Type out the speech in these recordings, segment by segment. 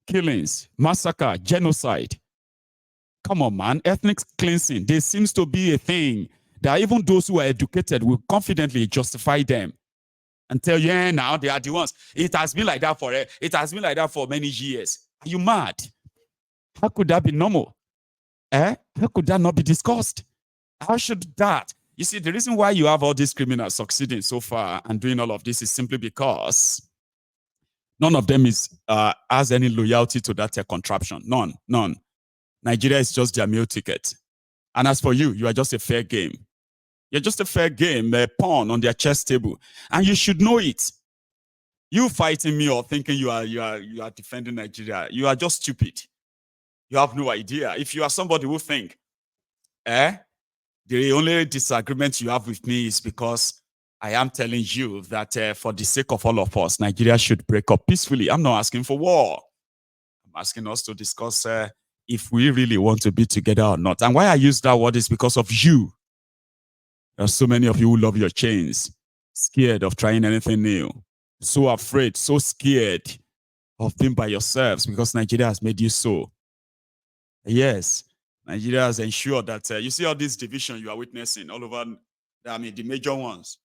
killings, massacre, genocide. Come on, man. Ethnic cleansing. There seems to be a thing that even those who are educated will confidently justify them and tell you, yeah, now they are the ones. It has been like that for many years. Are you mad? How could that be normal? How could that not be discussed? How should that? You see, the reason why you have all these criminals succeeding so far and doing all of this is simply because none of them has any loyalty to that contraption. None. Nigeria is just their meal ticket. And as for you, you are just a fair game. You're just a fair game, a pawn on their chess table. And you should know it. You fighting me or thinking you are defending Nigeria, you are just stupid. You have no idea. If you are somebody who think, the only disagreement you have with me is because I am telling you that for the sake of all of us, Nigeria should break up peacefully. I'm not asking for war. I'm asking us to discuss if we really want to be together or not. And why I use that word is because of you. There are so many of you who love your chains, scared of trying anything new, so afraid, so scared of being by yourselves because Nigeria has made you so. Yes, Nigeria has ensured that you see all this division you are witnessing all over. I mean, the major ones,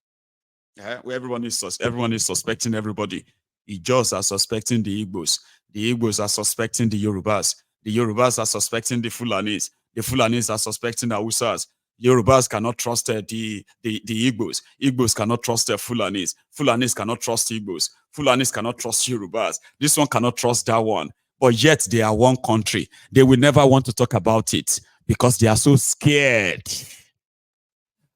where everyone is suspecting everybody. The Ijaws are suspecting the Igbos. The Igbos are suspecting the Yorubas. The Yorubas are suspecting the Fulanis. The Fulanis are suspecting the Hausas. Yorubas cannot trust the Igbos. Igbos cannot trust the Fulanis. Fulanis cannot trust Igbos. Fulanis cannot trust Yorubas. This one cannot trust that one. But yet they are one country. They will never want to talk about it because they are so scared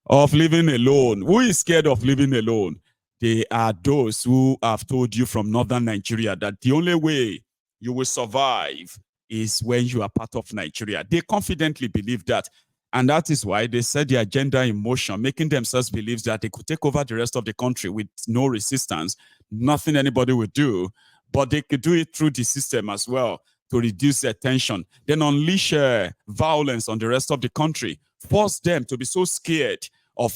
of living alone. Who is scared of living alone? They are those who have told you from northern Nigeria that the only way you will survive is when you are part of Nigeria. They confidently believe that. And that is why they set the agenda in motion, making themselves believe that they could take over the rest of the country with no resistance, nothing anybody would do, but they could do it through the system as well to reduce their tension, then unleash violence on the rest of the country, force them to be so scared of,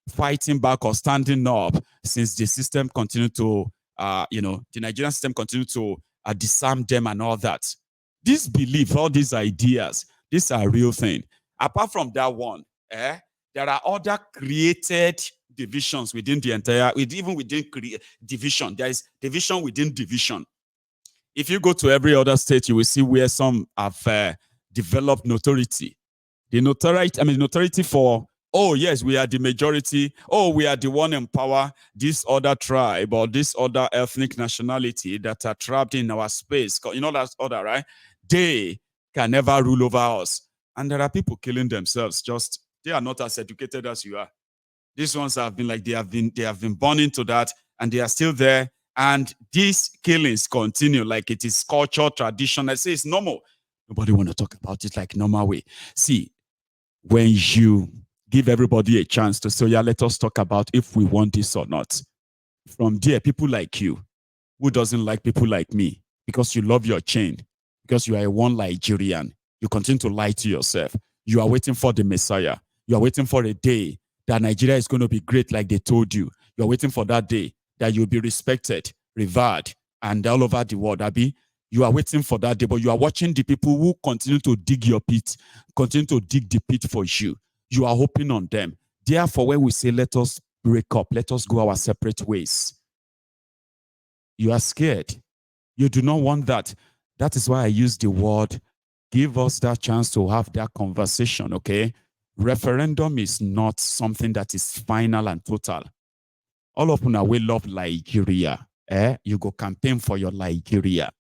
fighting back or standing up since the system continued to, the Nigerian system continued to disarm them and all that. This belief, all these ideas, these are real thing. Apart from that one, there are other created divisions within the entire, even within division. There is division within division. If you go to every other state, you will see where some have developed notoriety. The notoriety for, oh yes, we are the majority. Oh, we are the one in power. This other tribe or this other ethnic nationality that are trapped in our space, you know that other, right? They can never rule over us. And there are people killing themselves. Just they are not as educated as you are. These ones have been like they have been born into that, and they are still there. And these killings continue like it is culture, tradition. I say it's normal. Nobody want to talk about it like normal way. See, when you give everybody a chance to say, yeah, let us talk about if we want this or not. From there, people like you, who doesn't like people like me, because you love your chain, because you are a one Nigerian, you continue to lie to yourself. You are waiting for the Messiah. You are waiting for a day that Nigeria is going to be great like they told you. You are waiting for that day that you'll be respected, revered, and all over the world, Abi. You are waiting for that day, but you are watching the people who continue to dig your pit, continue to dig the pit for you. You are hoping on them. Therefore, when we say, let us break up, let us go our separate ways, you are scared. You do not want that. That is why I use the word, give us that chance to have that conversation, okay? Referendum is not something that is final and total. All of us we love Nigeria. You go campaign for your Nigeria.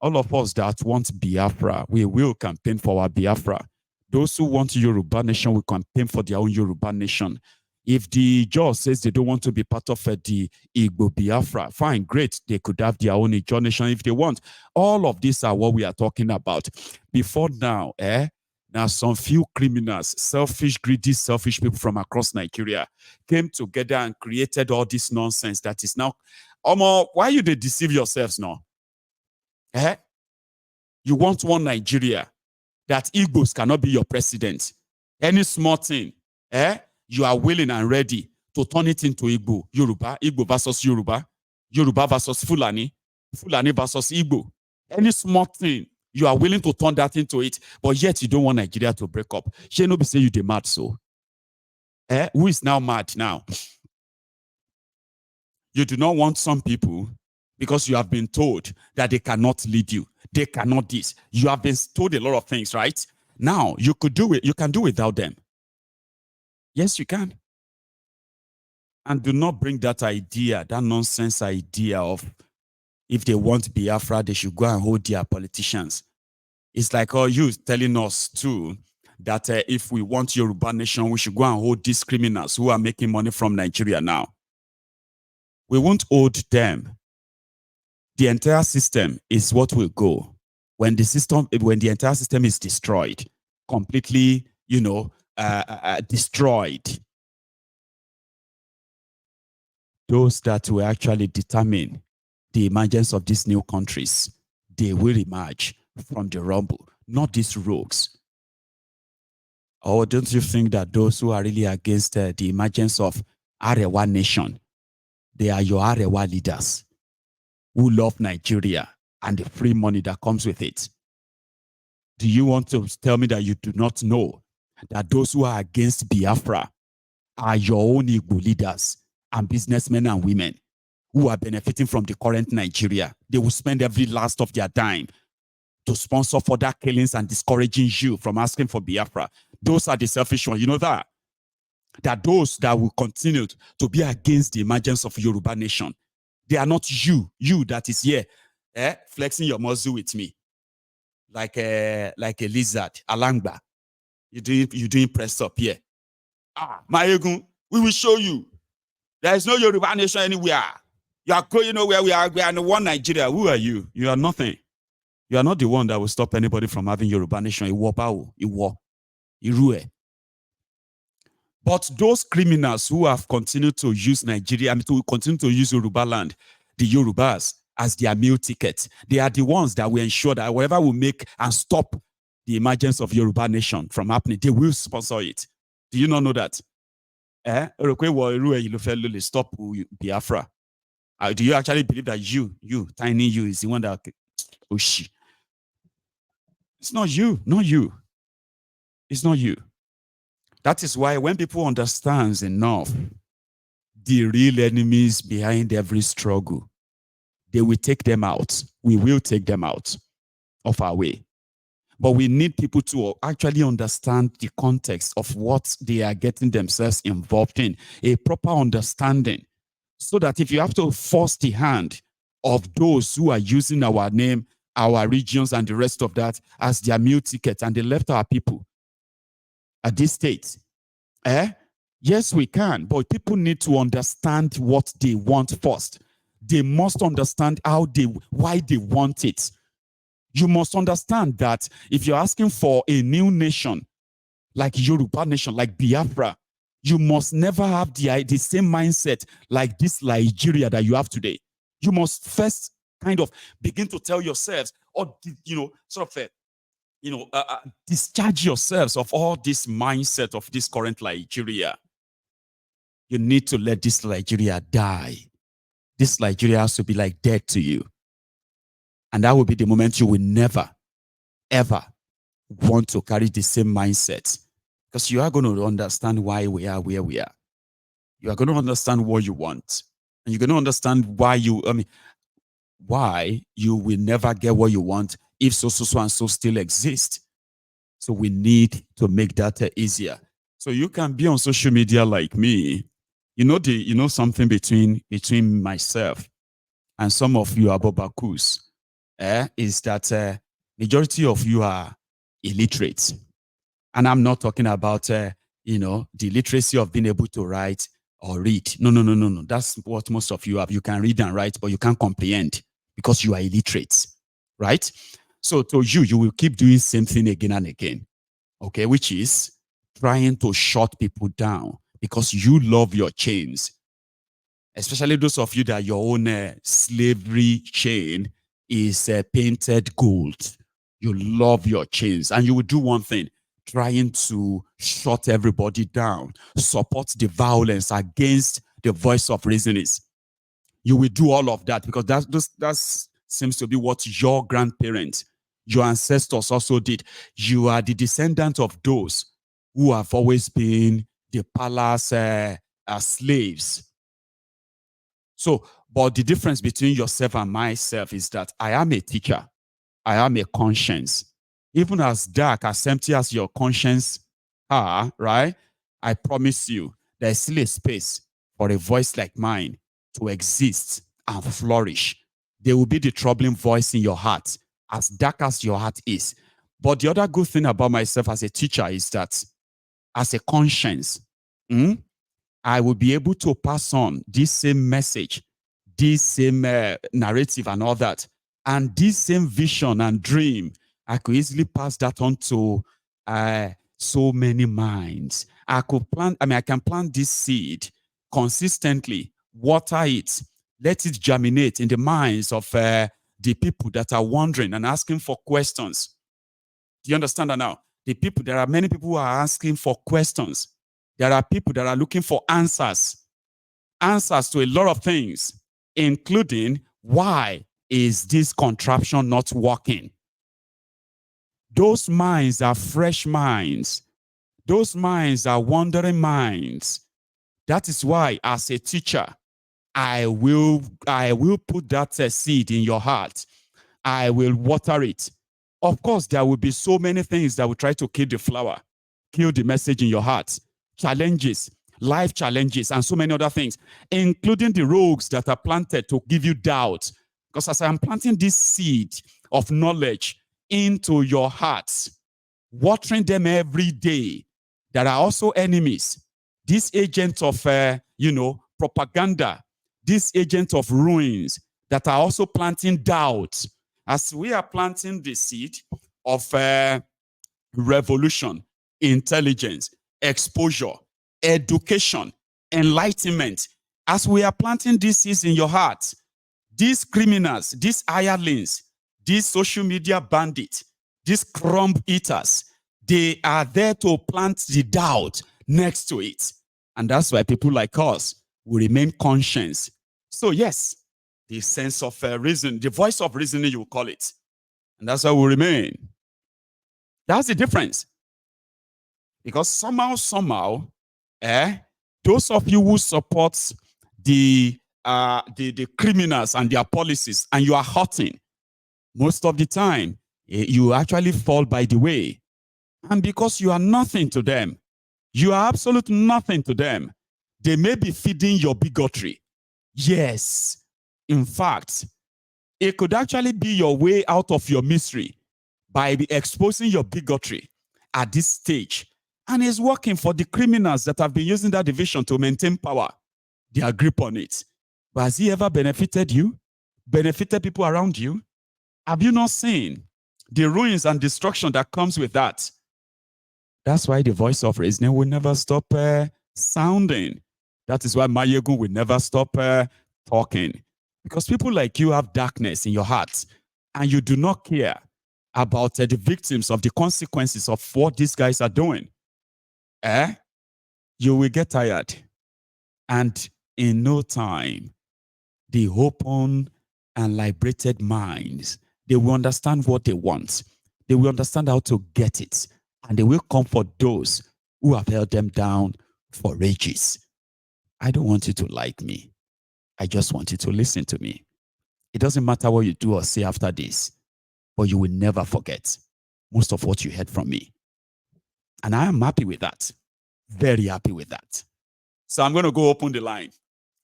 All of us that want Biafra, we will campaign for our Biafra. Those who want Yoruba nation will campaign for their own Yoruba nation. If the judge says they don't want to be part of the Igbo Biafra, fine, great. They could have their own Igbo nation if they want. All of these are what we are talking about. Before now, now some few criminals, selfish, greedy, selfish people from across Nigeria came together and created all this nonsense that is now, why you they deceive yourselves now? You want one Nigeria that Igbos cannot be your president. Any small thing, you are willing and ready to turn it into Igbo, Yoruba, Igbo versus Yoruba, Yoruba versus Fulani, Fulani versus Igbo. Any small thing, you are willing to turn that into it, but yet you don't want Nigeria to break up. Shey no be say you dey mad so. Who is now mad now? You do not want some people because you have been told that they cannot lead you. They cannot this. You have been told a lot of things, right? Now you could do it. You can do without them. Yes, you can. And do not bring that idea, that nonsense idea of if they want Biafra, they should go and hold their politicians. It's like you telling us too that if we want Yoruba nation, we should go and hold these criminals who are making money from Nigeria now. We won't hold them. The entire system is what will go. When the entire system is destroyed, completely, destroyed, those that will actually determine the emergence of these new countries, they will emerge from the rubble, not these rogues. Or don't you think that those who are really against the emergence of Arewa nation, they are your Arewa leaders who love Nigeria and the free money that comes with it? Do you want to tell me that you do not know that those who are against Biafra are your own Igbo leaders and businessmen and women who are benefiting from the current Nigeria? They will spend every last of their dime to sponsor further killings and discouraging you from asking for Biafra. Those are the selfish ones. You know that? That those that will continue to be against the emergence of Yoruba nation, they are not you that is here, flexing your muscle with me. Like a lizard, alangba. You doing press up here. Maiyegun, we will show you. There is no Yoruba nation anywhere. You are going nowhere. We are in one Nigeria. Who are you? You are nothing. You are not the one that will stop anybody from having Yoruba nation. But those criminals who have continued to use Nigeria, to continue to use Yoruba land, the Yorubas, as their meal ticket, they are the ones that will ensure that whatever will make and stop the emergence of Yoruba nation from happening, they will sponsor it. Do you not know that? Stop Biafra. Do you actually believe that you, tiny you, is the one that... Oh, shit. It's not you. It's not you. That is why when people understand enough the real enemies behind every struggle, they will take them out. We will take them out of our way. But we need people to actually understand the context of what they are getting themselves involved in, a proper understanding, so that if you have to force the hand of those who are using our name, our regions, and the rest of that as their meal ticket, and they left our people at this state, yes, we can, but people need to understand what they want first. They must understand why they want it. You must understand that if you're asking for a new nation, like Yoruba nation, like Biafra, you must never have the same mindset like this Nigeria that you have today. You must first kind of begin to tell yourselves, or discharge yourselves of all this mindset of this current Nigeria. You need to let this Nigeria die. This Nigeria has to be like dead to you. And that will be the moment you will never, ever want to carry the same mindset. Because you are going to understand why we are where we are. You are going to understand what you want. And you're going to understand why you will never get what you want if so and so still exist. So we need to make that easier. So you can be on social media like me. You know something between myself and some of you Abobakus, is that majority of you are illiterate. And I'm not talking about the literacy of being able to write or read. No. That's what most of you have. You can read and write, but you can't comprehend because you are illiterate, right? So to you will keep doing same thing again and again, okay? Which is trying to shut people down because you love your chains. Especially those of you that your own slavery chain is painted gold. You love your chains, and you will do one thing, trying to shut everybody down, support the violence against the voice of reasonings. You will do all of that because that's seems to be what your grandparents, your ancestors also did. You are the descendant of those who have always been the palace slaves. So, but the difference between yourself and myself is that I am a teacher. I am a conscience. Even as dark, as empty as your conscience are, right? I promise you, there's still a space for a voice like mine to exist and flourish. There will be the troubling voice in your heart, as dark as your heart is. But the other good thing about myself as a teacher is that as a conscience, I will be able to pass on this same message, this same narrative and all that, and this same vision and dream. I could easily pass that on to so many minds. I can plant this seed consistently, water it, let it germinate in the minds of the people that are wondering and asking for questions. Do you understand that now? There are many people who are asking for questions. There are people that are looking for answers to a lot of things, including why is this contraption not working? Those minds are fresh minds. Those minds are wandering minds. That is why, as a teacher, I will put that seed in your heart. I will water it. Of course, there will be so many things that will try to kill the flower, kill the message in your heart. Challenges, life challenges, and so many other things, including the rogues that are planted to give you doubt. Because as I'm planting this seed of knowledge into your hearts, watering them every day, there are also enemies. These agents of, propaganda, these agents of ruins that are also planting doubt. As we are planting the seed of revolution, intelligence, exposure, education, enlightenment, as we are planting these seeds in your heart, these criminals, these hirelings, these social media bandits, these crumb eaters, they are there to plant the doubt next to it. And that's why people like us will remain conscious. So yes, the sense of reason, the voice of reasoning, you will call it. And that's why we remain. That's the difference. Because somehow, those of you who support the criminals and their policies, and you are hurting, most of the time, you actually fall by the way. And because you are nothing to them, you are absolute nothing to them, they may be feeding your bigotry. Yes. In fact, it could actually be your way out of your misery by exposing your bigotry at this stage. And it's working for the criminals that have been using that division to maintain power, their grip on it. But has he ever benefited you? Benefited people around you? Have you not seen the ruins and destruction that comes with that? That's why the voice of reasoning will never stop sounding. That is why Maiyegun will never stop talking. Because people like you have darkness in your heart, and you do not care about the victims of the consequences of what these guys are doing. You will get tired. And in no time, the open and liberated minds, they will understand what they want. They will understand how to get it. And they will comfort those who have held them down for ages. I don't want you to like me. I just want you to listen to me. It doesn't matter what you do or say after this, but you will never forget most of what you heard from me. And I am happy with that. Very happy with that. So I'm going to go open the line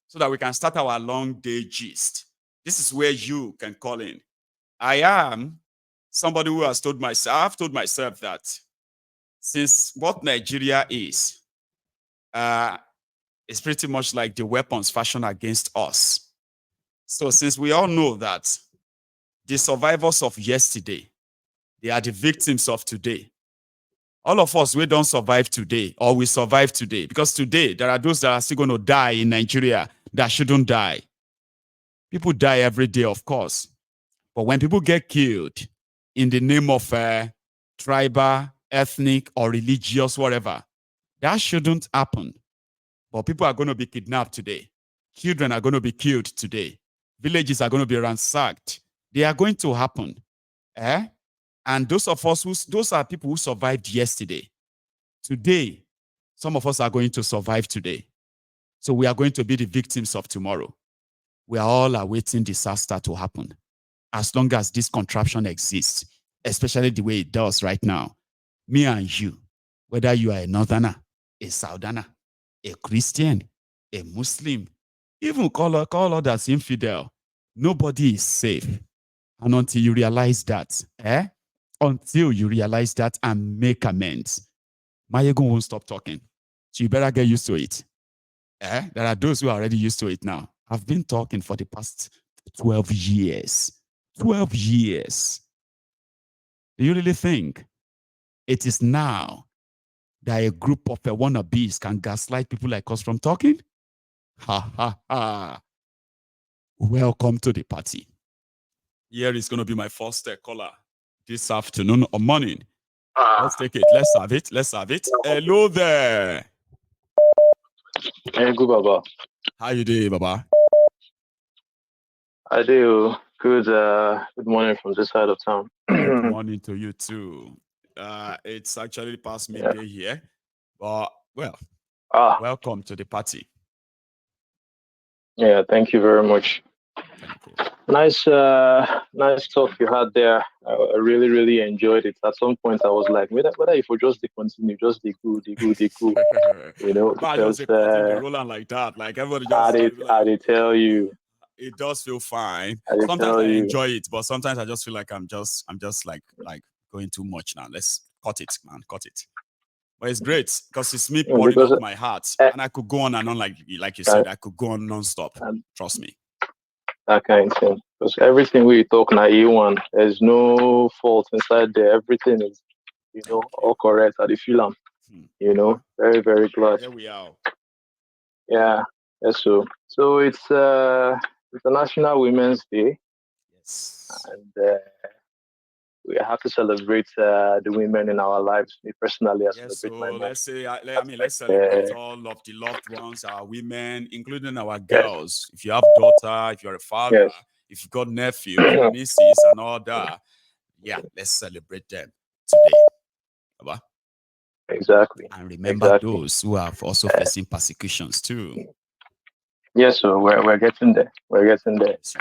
so that we can start our long day gist. This is where you can call in. I am somebody who has told myself, I've told myself that since what Nigeria is pretty much like the weapons fashioned against us. So since we all know that the survivors of yesterday, they are the victims of today. All of us, we don't survive today, or we survive today. Because today, there are those that are still going to die in Nigeria that shouldn't die. People die every day, of course. But when people get killed in the name of tribal, ethnic, or religious, whatever, that shouldn't happen. But people are going to be kidnapped today. Children are going to be killed today. Villages are going to be ransacked. They are going to happen. And those are people who survived yesterday. Today, some of us are going to survive today. So we are going to be the victims of tomorrow. We are all awaiting disaster to happen. As long as this contraption exists, especially the way it does right now, me and you, whether you are a northerner, a southerner, a Christian, a Muslim, even call others infidel, nobody is safe. And until you realize that, until you realize that and make amends, Maiyegun won't stop talking. So you better get used to it. There are those who are already used to it now. I've been talking for the past 12 years. 12 years. Do you really think it is now that a group of wannabes can gaslight people like us from talking? Ha ha ha. Welcome to the party. Here is going to be my first caller this afternoon or morning. Let's take it. Let's have it. Let's have it. Hello there. Hey, good Baba. How you doing, Baba? I do. Good morning from this side of town. Good morning to you too. It's actually past midday here, but well, welcome to the party. Yeah, thank you very much. Thank you. Nice talk you had there. I really, really enjoyed it. At some point, I was like, whether if we just continue, just the good. You know, because the rolling like that, like everybody just. I did tell you. It does feel fine. I Sometimes I enjoy it, but sometimes I just feel like I'm just like going too much now. Let's cut it, man. Cut it. But it's great because it's me pouring out my heart, and I could go on and on like you said. I could go on non-stop. Trust me. That kind of thing. Because everything we talk now, E1, there's no fault inside there. Everything is, all correct at the film. Very, very glad. There we are. Yeah. So it's International Women's Day. Yes. And we have to celebrate the women in our lives. Me personally, I celebrate my mom. Let's celebrate all of the loved ones, our women, including our girls. If you have daughter, if you're a father, if you've got nephews, nieces, and all that, let's celebrate them today. Baba? Exactly. And remember those who are also facing persecutions too. Yes, so we're getting there. We're getting there. Yes,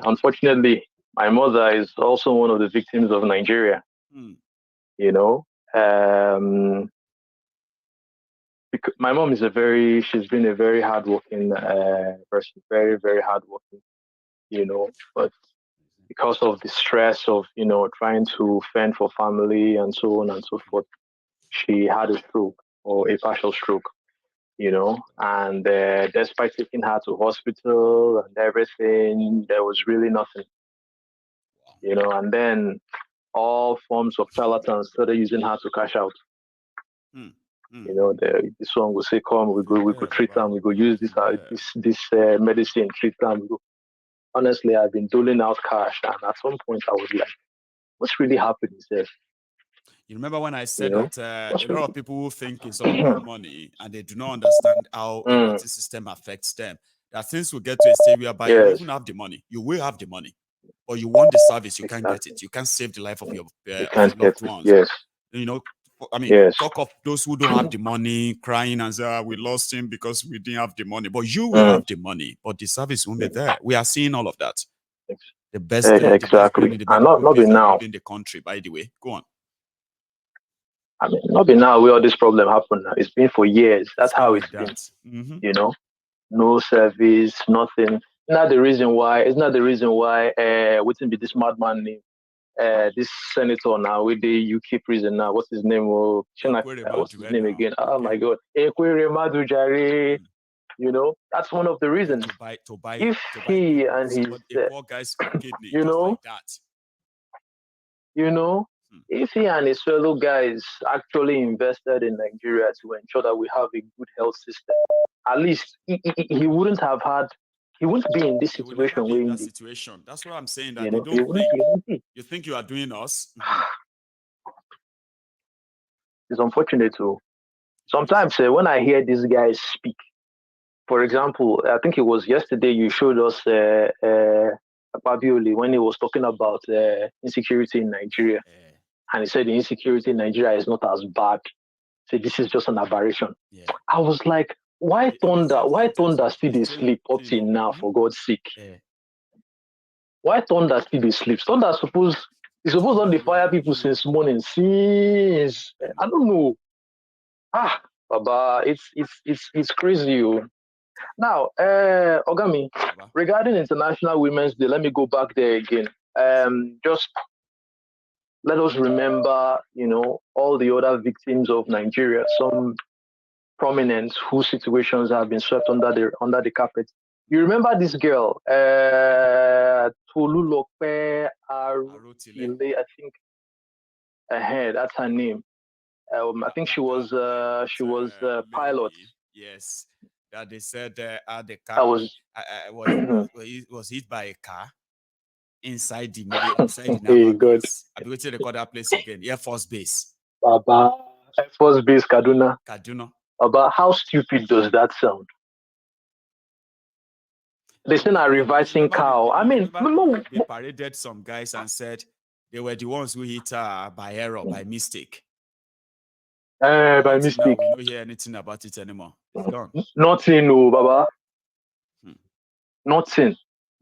unfortunately, my mother is also one of the victims of Nigeria. Because my mom is she's been a very hardworking person, very, very hardworking, but because of the stress of, trying to fend for family and so on and so forth, she had a stroke or a partial stroke, and despite taking her to hospital and everything, there was really nothing, and then all forms of charlatans started using her to cash out. This one will say, "Come, we go treat them. We go use this medicine, treat them." Honestly, I've been doling out cash, and at some point, I was like, "What's really happening here?" You remember when I said that a lot of people who think it's all about money and they do not understand how a party system affects them. That things will get to a stage whereby you even have the money. You will have the money, but you want the service, you can't get it. You can't save the life of your loved ones. Yes. Talk of those who don't have the money, crying and say, we lost him because we didn't have the money. But you will have the money, but the service won't be there. We are seeing all of that. The best, exactly. And not be now in the country, by the way. Go on. I mean, not be now where all this problem happened. It's been for years. That's how it's been. Mm-hmm. No service, nothing. It's not the reason why wouldn't be this madman name. This senator now with the UK prison now. What's his name? What's his name again? Oh my God. Ekwere Madujare. That's one of the reasons. If he and his poor guy's kidney, like that. If he and his fellow guys actually invested in Nigeria to ensure that we have a good health system, at least he wouldn't he wouldn't be in this situation. That's what I'm saying. That they don't think. You think you are doing us? It's unfortunate too. Sometimes when I hear these guys speak, for example, I think it was yesterday you showed us Pabioli, when he was talking about insecurity in Nigeria, and he said the insecurity in Nigeria is not as bad. So this is just an aberration. I was like, why Thunder? Why Thunder still they sleep up till now? For God's sake, why Thunder still they sleep? Thunder is supposed on the fire people since morning. Since I don't know. Baba, it's crazy. Now, Ogami, regarding International Women's Day, let me go back there again. Just let us remember, all the other victims of Nigeria, some prominent whose situations have been swept under the carpet. You remember this girl, Tolulope Arutile, I think. That's her name. I think she was a pilot. Yes, that they said the car was hit by a car inside the naval base. I'll be waiting to record that place again. Air Force Base. Baba, Air Force Base, Kaduna. Kaduna. Baba, how stupid does that sound? They say a revising cow. I mean, they paraded some guys and said they were the ones who hit her by error, by mistake. By mistake. We don't hear anything about it anymore. It's gone. Nothing, no, Baba. Nothing.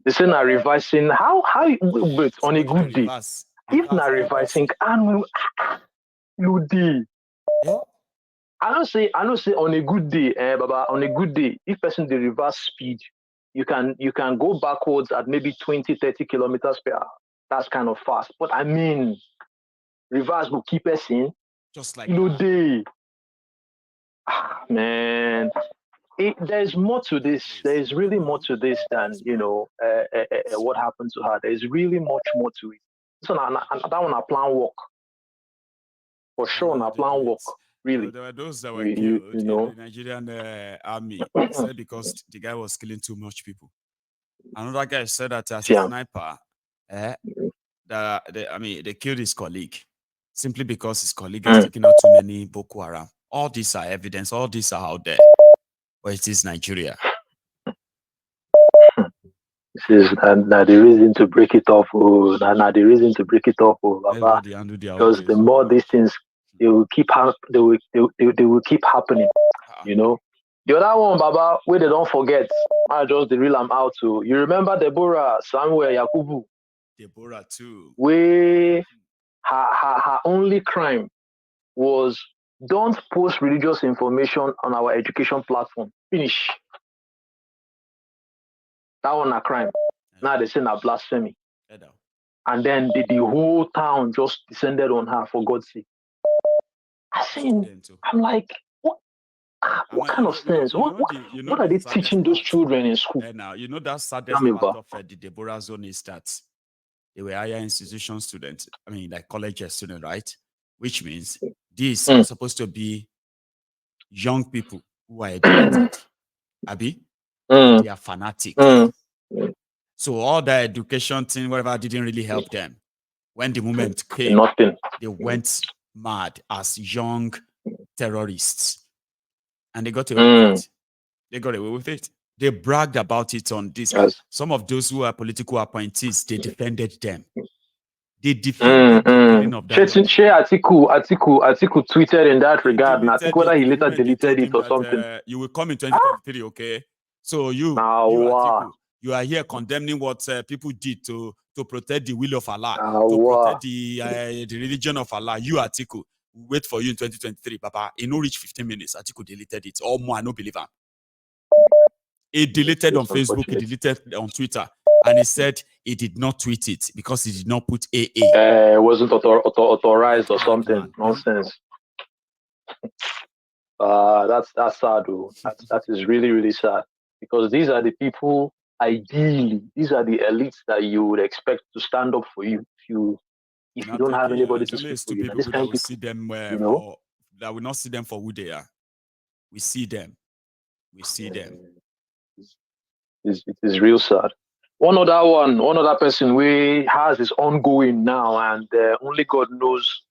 They say a revising. How wait on a good day? If na revising, Ludi. I don't say on a good day, Baba. On a good day, if person the reverse speed, you can go backwards at maybe 20, 30 kilometers per hour. That's kind of fast. But I mean, reverse will keep us in. Just like Ludi. Man. There's more to this. There is really more to this than what happened to her. There is really much more to it. So that one a plan work for sure. Na plan work. Really, there were those that were killed in the Nigerian army. Said because the guy was killing too much people. Another guy said that as a sniper, they killed his colleague simply because his colleague has taken out too many Boko Haram. All these are evidence. All these are out there. But it is Nigeria. This is not the reason to break it off. Not the reason to break it off. Baba. Because the more these things, they will keep they will keep happening. The other one, Baba, where they don't forget. I just the real I'm out to. You remember Deborah Samuel Yakubu? Deborah too. Where her only crime was don't post religious information on our education platform. Finish. That one a crime. Now they say a blasphemy. And then the whole town just descended on her, for God's sake. I'm like, what kind of sense? What are they teaching those children in school? Now, that saddest part of the Deborah zone is that they were higher institution students. I mean, like college students, right? Which means these are supposed to be young people who are educated. Abi? They are fanatics. So all the education thing, whatever, didn't really help them. When the moment came, they went mad as young terrorists. And they got away with it. They got away with it. They bragged about it on this. Yes. Some of those who are political appointees, they defended them. They defended the killing of that. Atiku tweeted in that regard. And I think whether he later deleted it or something. You will come in 2023, okay? So you Atiku, you are here condemning what people did to protect the will of Allah, to protect the religion of Allah. You Atiku, wait for you in 2023, Papa. It no reach 15 minutes. Atiku deleted it. Or more, I no believe him. He deleted on Facebook, he deleted on Twitter, and he said he did not tweet it because he did not put AA. It wasn't authorized or something. Nonsense. That's sad, though. That is really, really sad. Because these are the people, ideally, these are the elites that you would expect to stand up for you if you don't have anybody to speak for you. This kind of people see them that will not see them for who they are. We see them. We see them. It is real sad. One other person who has is ongoing now, and only God knows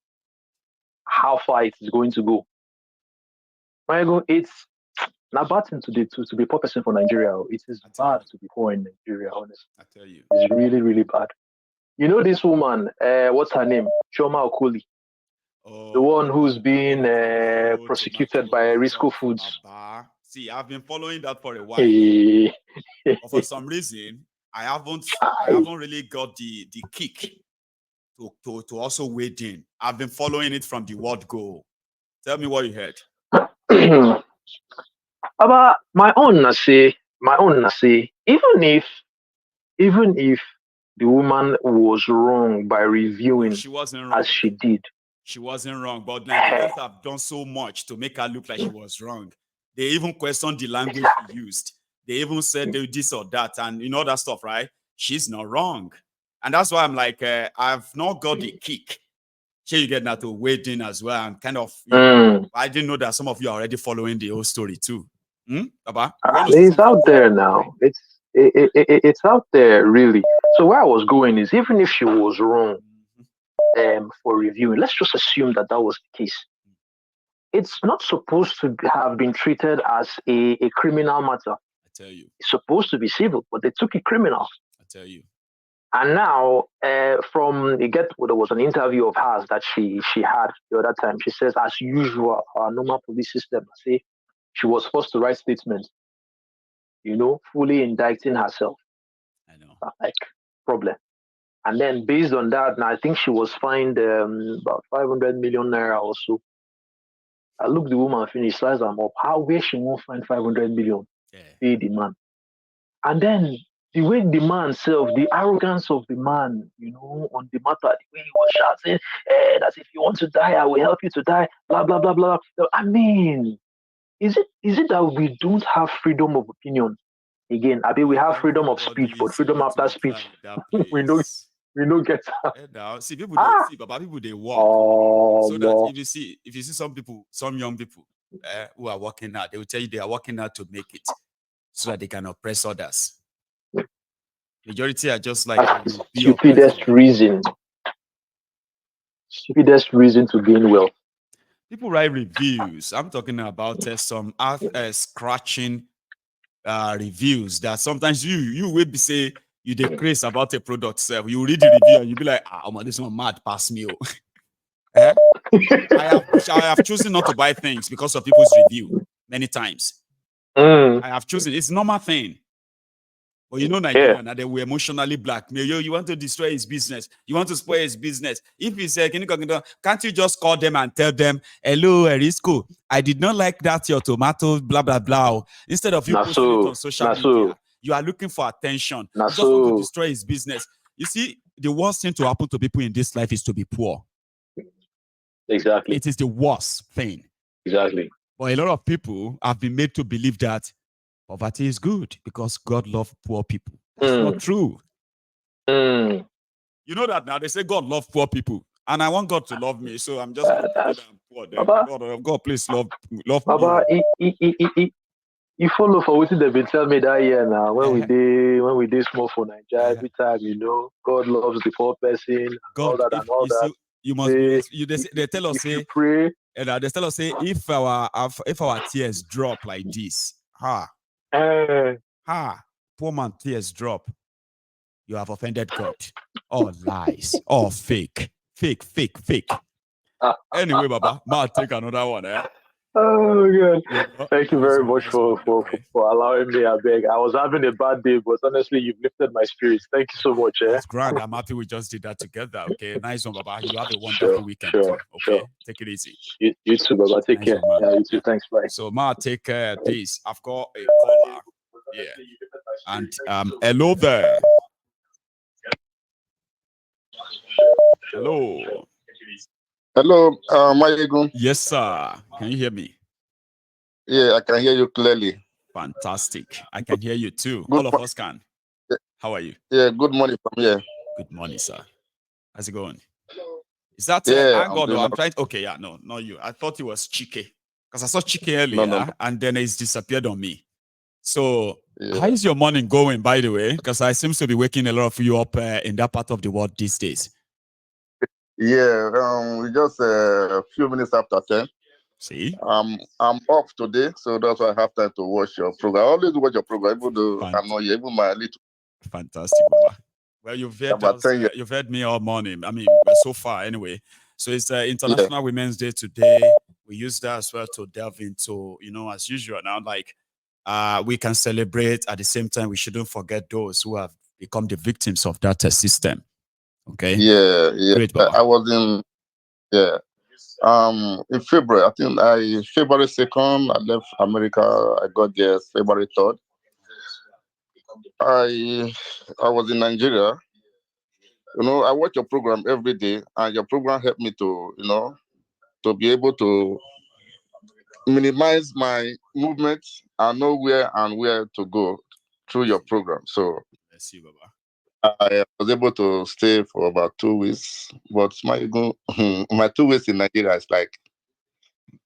how far it is going to go. Maiyegun, Now, bad thing to be a poor person for Nigeria. It is bad to be poor in Nigeria, honestly. I tell you. It's really, really bad. You know this woman, what's her name? Chioma Okoli. The one who's being prosecuted by Risco Foods. See, I've been following that for a while. But for some reason, I haven't really got the kick to also wade in. I've been following it from the word go. Tell me what you heard. About my own say, even if the woman was wrong by reviewing she wasn't wrong. as she did. She wasn't wrong, but Nigerians have done so much to make her look like she was wrong. They even questioned the language she used. They even said they this or that and that stuff, right? She's not wrong. And that's why I'm like, I've not got the kick. Here you get now to wade in as well. And kind of, I didn't know that some of you are already following the whole story too. Baba? It's out there now. It's out there, really. So where I was going is, even if she was wrong for reviewing, let's just assume that was the case. It's not supposed to have been treated as a criminal matter. I tell you. It's supposed to be civil, but they took it criminal. I tell you. And now, there was an interview of hers that she had the other time. She says, as usual, our normal police system, she was forced to write statements, fully indicting herself. I know. Like, problem. And then based on that, now I think she was fined about 500 million naira or so. I look the woman finish, slice them up. Where she won't find 500 million? Pay the man. And then the way the man self, the arrogance of the man, on the matter, the way he was shouting, that if you want to die, I will help you to die, blah, blah, blah, blah. I mean, is it that we don't have freedom of opinion? Again, we have freedom of speech, but freedom after speech, we don't get that. Now, see, people they walk. So that if you see some young people who are working out, they will tell you they are working out to make it so that they can oppress others. Majority are just like stupidest reason to gain wealth. People write reviews. I'm talking about some scratching reviews that sometimes you will be say you decrease about a product self. You read the review and you be like, this one mad pass me. I have chosen not to buy things because of people's review many times. I have chosen. It's a normal thing. But Nigeria, now they were emotionally blackmail. You want to destroy his business. You want to spoil his business. If he said, can't you just call them and tell them, hello, Erisco, I did not like that your tomatoes, blah, blah, blah. Instead of you posting it on social media, you are looking for attention. You just want to destroy his business. You see, the worst thing to happen to people in this life is to be poor. Exactly. It is the worst thing. Exactly. But a lot of people have been made to believe that poverty is good because God loves poor people. That's not true. You know that now they say God loves poor people, and I want God to love me, so I'm just poor. God, please love Baba, me. You follow for what they've been telling me that year now. When we did small for Nigeria, every time God loves the poor person, God, and all that. You must. They tell us say pray. And they tell us say if our tears drop like this, poor man tears drop, you have offended God. All lies, all fake. Anyway, Baba, I'll take another one. Oh God! Thank you very much for allowing me. I beg. I was having a bad day, but honestly, you've lifted my spirits. Thank you so much. That's grand. I'm happy we just did that together. Okay, nice one, Baba. You have a wonderful weekend too. Okay, take it easy. You too, Baba. Take care. Yeah, you too. Thanks. Bye. So, Ma, take care. This I've got a caller. Yeah, and hello there. Hello. Hello, Maiyegun. Yes, sir. Can you hear me? Yeah, I can hear you clearly. Fantastic. I can hear you too. All of us can. Yeah. How are you? Yeah, good morning from here. Good morning, sir. How's it going? Is that I'm trying. Okay, yeah, no, not you. I thought it was Chike because I saw Chike earlier and then it's disappeared on me. So, how is your morning going, by the way? Because I seem to be waking a lot of you up in that part of the world these days. Yeah, we just a few minutes after 10. See? I'm off today, so that's why I have time to watch your program. I always watch your program, even though I'm not here, even my little Fantastic, Baba. Well, you've heard about us, 10 years. you've heard me all morning. I mean, so far anyway. So it's Yeah. International Women's Day today. We use that as well to delve into, as usual now, like we can celebrate at the same time. We shouldn't forget those who have become the victims of that system. Okay. Yeah. Great, Baba. I was in February. I think February 2nd, I left America. I got there February 3rd. I was in Nigeria. I watch your program every day, and your program helped me to be able to minimize my movements and know where to go through your program. So Let's see, Baba. I was able to stay for about 2 weeks. But my 2 weeks in Nigeria is like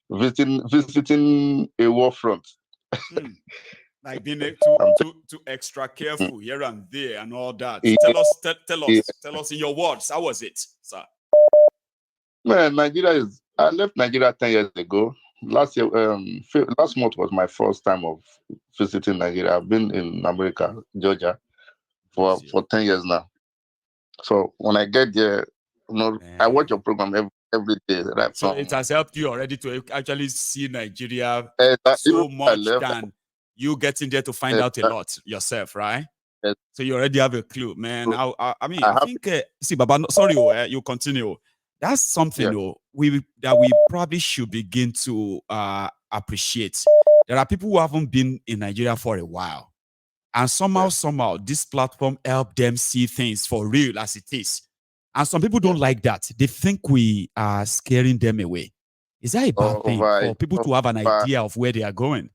visiting a war front. Like being too extra careful here and there and all that. Yeah, Tell us in your words, how was it, sir? man, I left Nigeria 10 years ago. Last year, last month was my first time of visiting Nigeria. I've been in America, Georgia, for 10 years now. So when I get there, I watch your program every day. Right? So it has helped you already to actually see Nigeria even so much than you getting there to find out a lot yourself, right? So you already have a clue, man. I think, see, Baba, sorry, you continue. That's something we probably should begin to appreciate. There are people who haven't been in Nigeria for a while, and somehow this platform help them see things for real as it is. And some people don't like that. They think we are scaring them away. Is that a bad thing for people to have an idea of where they are going?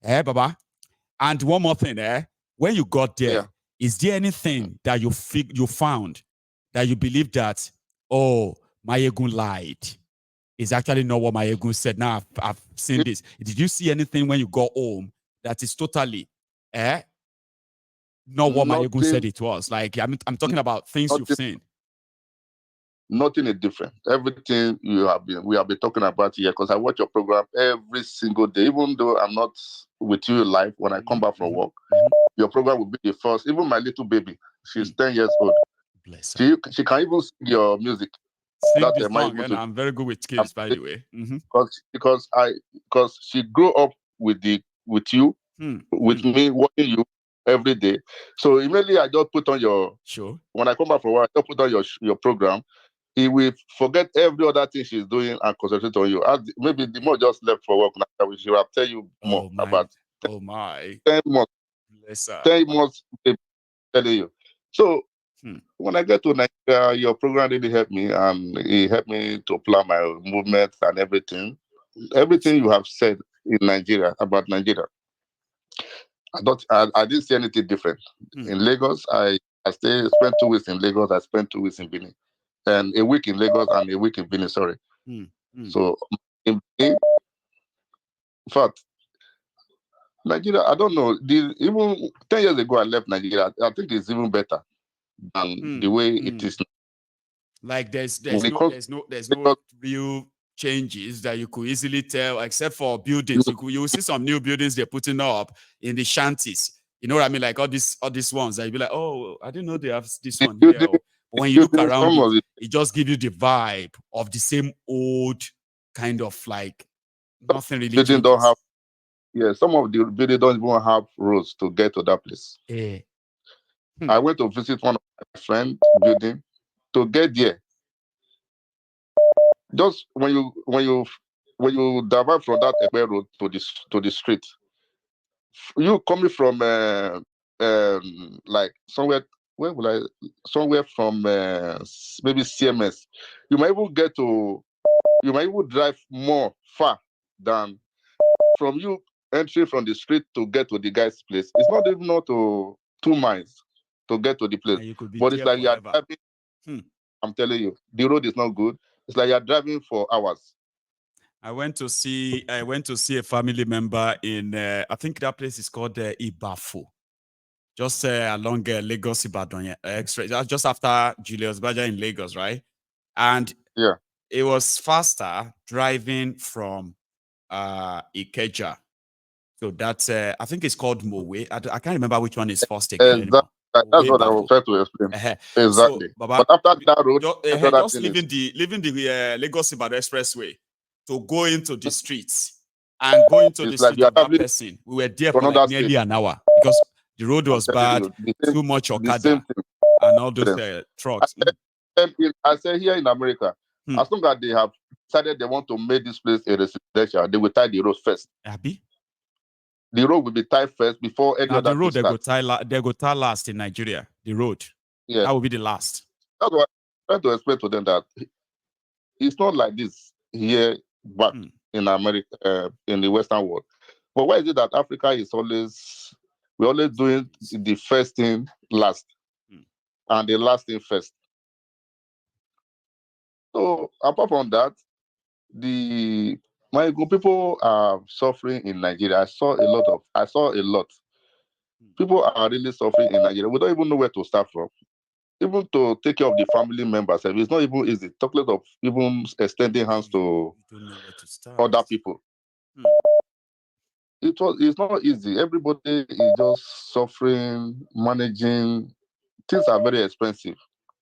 Baba. And one more thing, when you got there, is there anything that you found that you believe that, Maiyegun lied? Is actually not what Maiyegun said. Now I've seen this. Did you see anything when you got home that is totally not what Maiyegun said it was? Like I'm talking about things you've seen. Nothing is different. Everything we have been talking about here, because I watch your program every single day, even though I'm not with you live. When I come back from work, your program will be the first. Even my little baby, she's 10 years old. Bless her. She can even sing your music. Sing the song, and I'm very good with kids, by the way. Because she grew up with you, with me watching you every day. So immediately I just put on when I come back from work, I just put on your program. He will forget every other thing she's doing and concentrate on you. Maybe the more just left for work now, she will tell you more about 10 months. Bless her. 10 months telling you. So when I get to Nigeria, your program really helped me, and it helped me to plan my movements and everything. Everything you have said in Nigeria about Nigeria, I didn't see anything different. In Lagos, I spent 2 weeks in Lagos. I spent 2 weeks in Benin, and a week in Lagos and a week in Benin. Sorry. So in fact, Nigeria, I don't know. Even 10 years ago, I left Nigeria. I think it's even better than the way it is now. Like there's no real changes that you could easily tell, except for buildings. You will see some new buildings they're putting up in the shanties. You know what I mean? Like all these ones that you'll be like, oh, I didn't know they have this one here. But when you look around, it just gives you the vibe of the same old kind of like nothing really changes. Some of the buildings don't even have roads to get to that place. I went to visit one of my friends' building. To get there, just when you divert from that Ekpe road to the street, you coming from like somewhere, somewhere from maybe CMS, you might even drive more far than from you entering from the street to get to the guy's place. It's not even 2 miles to get to the place, but it's like you're driving. I'm telling you, the road is not good. It's like you're driving for hours. I went to see a family member in I think that place is called Ibafo, just along Lagos Ibadan express, just after Julius Baja in Lagos, right? And it was faster driving from Ikeja. So that's I think it's called Mowe. I can't remember which one is first again anymore. That's Mowe what I Bako. was trying to explain. So, Exactly. Baba, But after that road, just leaving the Lagos Ibadan Expressway to go into the streets and go into the it's like street you are of that traveling person. We were there to for like another nearly state. an hour because the road was I'm telling bad, you, the too much same Okada, thing. and all those Yes. trucks. I say here in America, as long as they have decided they want to make this place a residential, they will tie the road first. Abi? The road will be tied first before any Now other the road thing starts. they go tie last in Nigeria. The road. Yeah. That will be the last. That's why I'm trying to explain to them that it's not like this here back in America, in the Western world. But why is it that Africa is we're always doing the first thing last and the last thing first? So apart from that, the Maiyegun people are suffering in Nigeria. I saw a lot. People are really suffering in Nigeria. We don't even know where to start from. Even to take care of the family members, it's not even easy. Talk less of even extending hands to don't know where to start. other people. It's not easy. Everybody is just suffering, managing. Things are very expensive.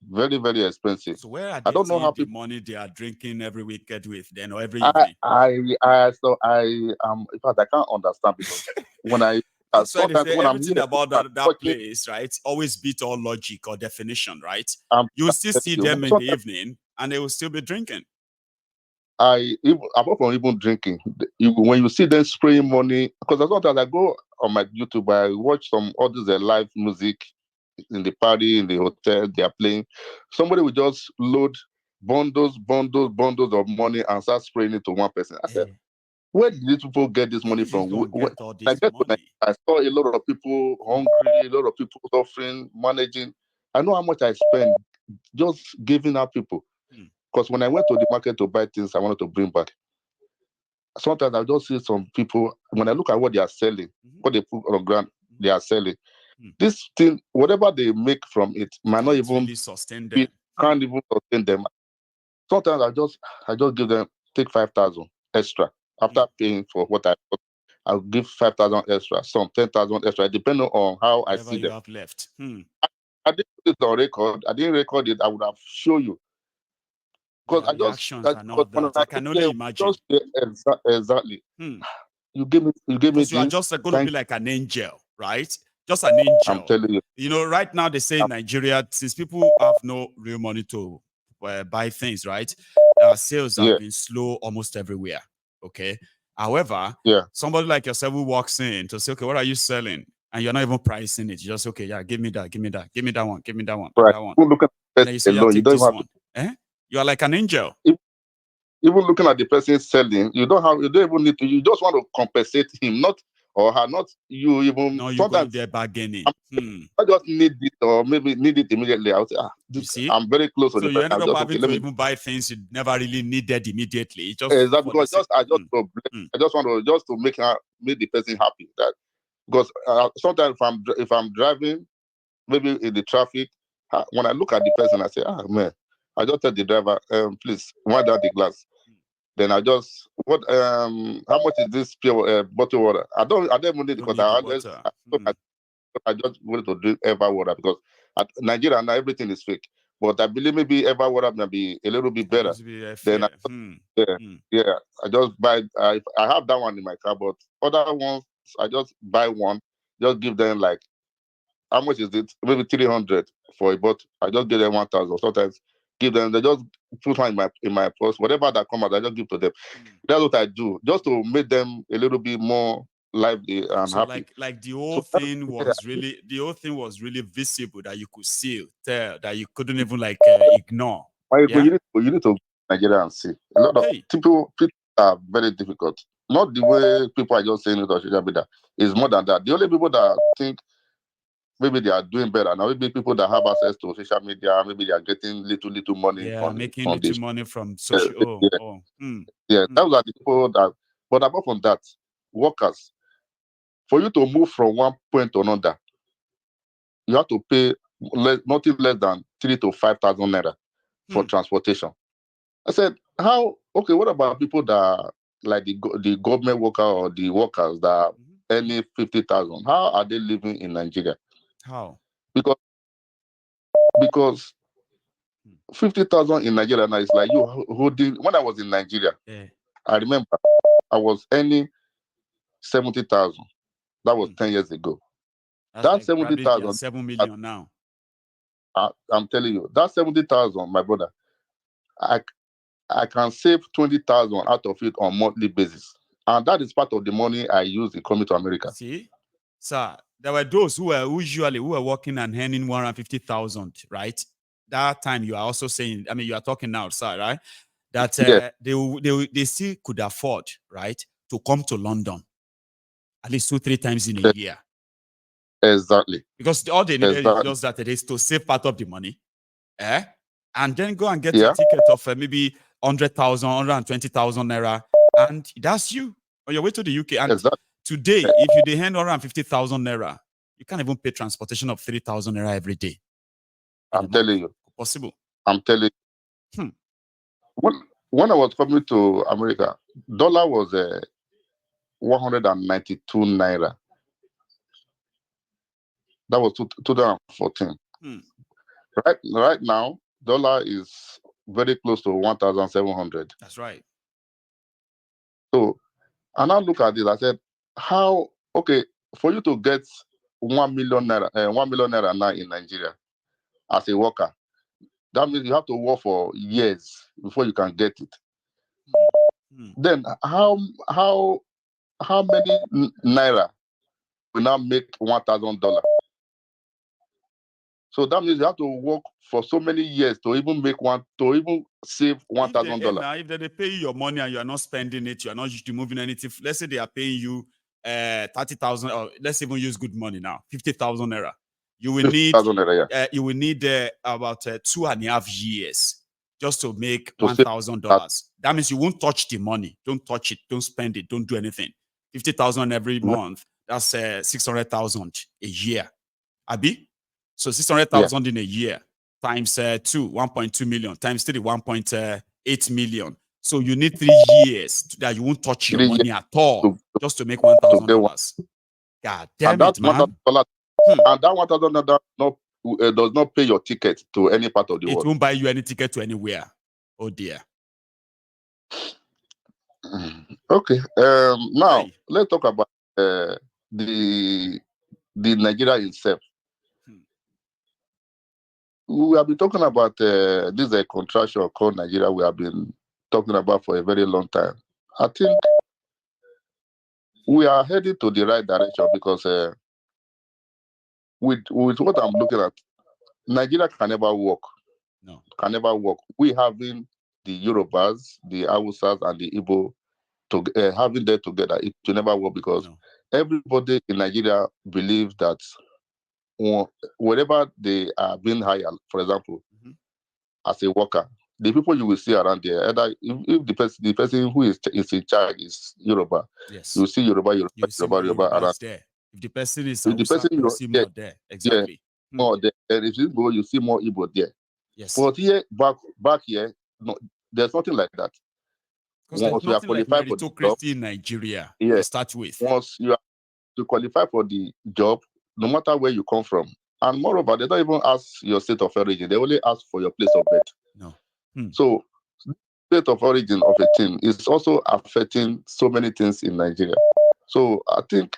Very, very expensive. So where are I they don't know how the people money they are drinking every weekend with then or every evening? in fact I can't understand because when I that's why they say when everything about that watching, place, right? Always beat all logic or definition, right? I'm You will still see them in the evening and they will still be drinking. Apart from even drinking, when you see them spraying money, because sometimes I go on my YouTube, I watch some others live music in the party, in the hotel, they are playing. Somebody will just load bundles of money and start spraying it to one person. I said, where did these people get this money from? Get all this money? I saw a lot of people hungry, a lot of people suffering, managing. I know how much I spend just giving out people. Because when I went to the market to buy things I wanted to bring back, sometimes I just see some people, when I look at what they are selling, what they put on the ground, they are selling. This thing, whatever they make from it, might not even really sustain them. Can't even sustain them. Sometimes I just give them, take 5,000 extra after paying for what I got. I'll give 5,000 extra, some 10,000 extra, depending on how whatever I see you them. have left. I didn't put it on record. I didn't record it. I would have shown you. Because I can only imagine. Exactly. You give me because you are just going to be like an angel, right? Just an angel. I'm telling you. You know, right now they say in Nigeria, since people have no real money to buy things, right? Sales have been slow almost everywhere. Okay. However, somebody like yourself who walks in to say, okay, what are you selling? And you're not even pricing it. You just, okay, yeah, give me that one, give me that one, right. that one. Look at and then you say, yeah, take this one. You are like an angel. Even looking at the person selling, you don't even need to, you just want to compensate him, not or her, not you even. No, you're going there bargaining. I just need it or maybe need it immediately. I would say, I'm very close to the person. So you ended up having to even buy things you never really needed immediately. Exactly, because I just want to make the person happy. That because sometimes if I'm driving, maybe in the traffic, when I look at the person, I say, man, I just tell the driver, please wind down the glass. Then I just how much is this pure bottled water? I don't even need it because I just wanted to drink Ever water because at Nigeria now everything is fake. But I believe maybe Ever water may be a little bit better. Then I just buy. I have that one in my car, but other ones I just buy one, just give them like, how much is it? Maybe 300 for a bottle. I just give them 1,000. Sometimes give them. They just put one in my purse. Whatever that comes out, I just give to them. That's what I do, just to make them a little bit more lively and happy. Like the whole thing was really visible that you could see, tell that you couldn't even like ignore. You need to Nigeria and see. A lot of people are very difficult. Not the way people are just saying it on social media. It's more than that. The only people that think maybe they are doing better now, maybe people that have access to social media, maybe they are getting little money making little money from social. Those are the people that. But apart from that, workers, for you to move from one point to another, you have to pay nothing less than 3,000 to 5,000 naira for transportation. I said, how? Okay, what about people that like the government worker or the workers that earning 50,000? How are they living in Nigeria? How? Because 50,000 in Nigeria now is like you holding. When I was in Nigeria, I remember I was earning 70,000. That was 10 years ago. That's That like 70,000, 7 million now. I'm telling you, that 70,000, my brother, I can save 20,000 out of it on monthly basis, and that is part of the money I use in coming to America. See, sir, there were those who were working and earning 150,000, right? That time you are also saying, I mean, you are talking now, sir, right? That Yes. they still could afford, right, to come to London at least 2-3 times in a year. Exactly. Because all they needed is just that it is to save part of the money, and then go and get a ticket of maybe 100,000, 120,000 naira, and that's you on your way to the UK. And today, if you earn 150,000 naira, you can't even pay transportation of 3,000 naira every day. I'm telling you, possible. I'm telling you. When I was coming to America, dollar was 192 naira. That was 2014. Right now, dollar is very close to 1,700. That's right. So, and I look at it, I said, how, okay, for you to get 1 million naira now in Nigeria as a worker, that means you have to work for years before you can get it. Then how many naira will now make $1,000? So that means you have to work for so many years to even save $1,000. If they pay you your money and you are not spending it, you are not removing anything. Let's say they are paying you 30,000, or let's even use good money now, 50,000 naira. You will need about 2.5 years just to make $1,000. That means you won't touch the money. Don't touch it. Don't spend it. Don't do anything. 50,000 every month. That's 600,000 a year. Abi? So 600,000 in a year times 2, 1.2 million, times 3, 1.8 million. So you need 3 years that you won't touch your money at all just to make $1,000. God damn it, man. And that $1,000 does not pay your ticket to any part of the world. It won't buy you any ticket to anywhere. Oh dear. Okay. Now let's talk about the Nigeria itself. We have been talking about this contraction called Nigeria. We have been talking about for a very long time. I think we are headed to the right direction because with what I'm looking at, Nigeria can never work. No, can never work. We having the Yorubas, the Hausas, and the Igbo having them together, it will never work because everybody in Nigeria believes that wherever they are being hired, for example, as a worker, the people you will see around there, either if the person who is in charge is Yoruba, you will see Yoruba around there. If the person is Hausa, you see more there. Exactly. More there. And if you go, you see more Igbo there. Yes. But here, back here, no, there's nothing like that. Once you are qualified for the job in Nigeria, to start with. Once you are to qualify for the job, no matter where you come from, and moreover, they don't even ask your state of origin; they only ask for your place of birth. No. So, state of origin of a thing is also affecting so many things in Nigeria. So, I think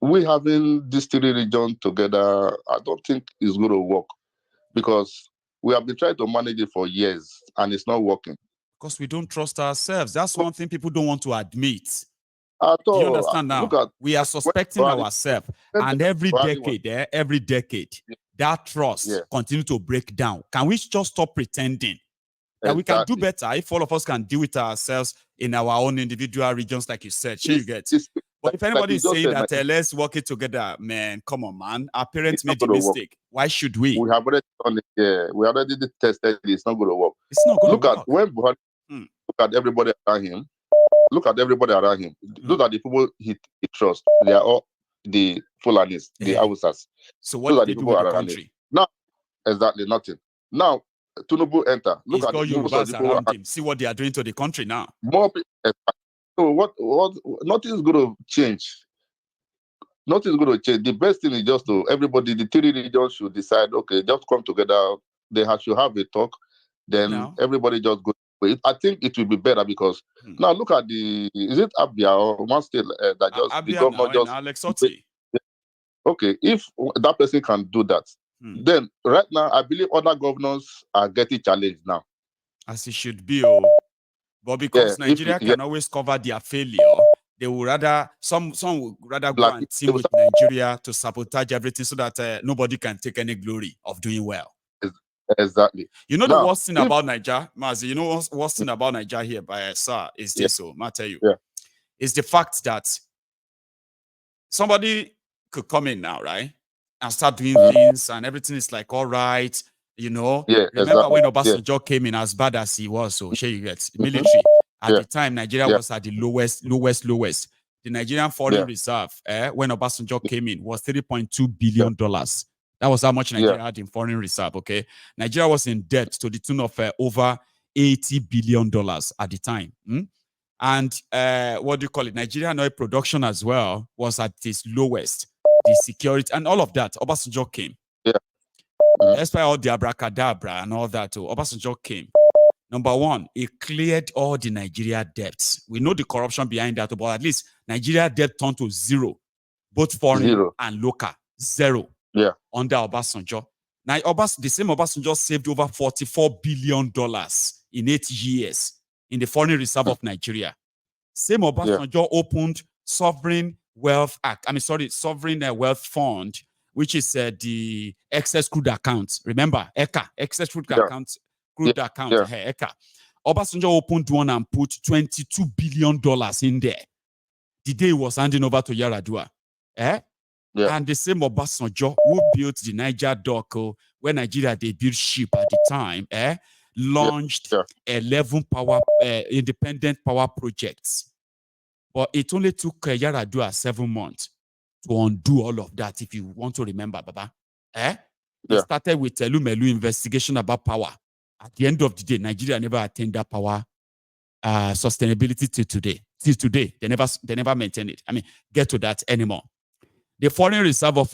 we having these 3 regions together, I don't think it's going to work because we have been trying to manage it for years and it's not working. Because we don't trust ourselves. That's one thing people don't want to admit. Do you understand now? We are suspecting ourselves, and every decade, that trust continues to break down. Can we just stop pretending that we can do better if all of us can deal with ourselves in our own individual regions, like you said? Sure, you get. But if anybody is saying that let's work it together, man, come on, man. Our parents made the mistake. Why should we? We have already done it. We already tested it. It's not going to work. It's not going to work. Look at everybody around him. Look at everybody around him. Those are the people he trusts. They are all the Fulanis, the Hausas. So what do they do with the country? No, exactly nothing. Now, Tinubu enter, look He's at got most of Yorubas the people around him. See what they are doing to the country now. more people. So what nothing's going to change. Nothing's going to change. The best thing is just to everybody, the three regions should decide, okay, just come together. They should have a talk. Then everybody just go. I think it will be better because now look at is it Abia or one state that just Abia the governor just Alex Otti. Okay, if that person can do that, then right now I believe other governors are getting challenged now. As it should be, but because Nigeria can always cover their failure, they will rather some would rather go and team with Nigeria to sabotage everything so that nobody can take any glory of doing well. Exactly. You know the worst thing about Nigeria, Mazi, you know worst thing about Nigeria here by sir is this, so I'll tell you. Is the fact that somebody could come in now, right? And start doing things and everything is like all right, you know. Remember when Obasanjo came in as bad as he was, so sure you get military. At the time, Nigeria was at the lowest. The Nigerian foreign reserve, when Obasanjo came in, was $3.2 billion. That was how much Nigeria had in foreign reserve, okay? Nigeria was in debt to the tune of over $80 billion at the time. And what do you call it? Nigerian oil production as well was at its lowest. The security and all of that, Obasanjo came. Despite all the abracadabra and all that, Obasanjo came. Number one, it cleared all the Nigeria debts. We know the corruption behind that, but at least Nigeria debt turned to zero, both foreign and local. Zero. Under Obasanjo. Now, the same Obasanjo saved over $44 billion in 8 years in the foreign reserve of Nigeria. Same Obasanjo opened Sovereign Wealth Fund, which is the excess crude account. Remember, ECA, excess crude account. ECA. Obasanjo opened one and put $22 billion in there. The day he was handing over to Yar'Adua. And the same Obasanjo who built the Niger Dock, when Nigeria they built ship at the time, launched 11 independent power projects. But it only took Yar'Adua 7 months to undo all of that, if you want to remember, Baba. They started with Elumelu investigation about power. At the end of the day, Nigeria never attained that power sustainability till today. Till today, they never maintain it. I mean, get to that anymore. The foreign reserve of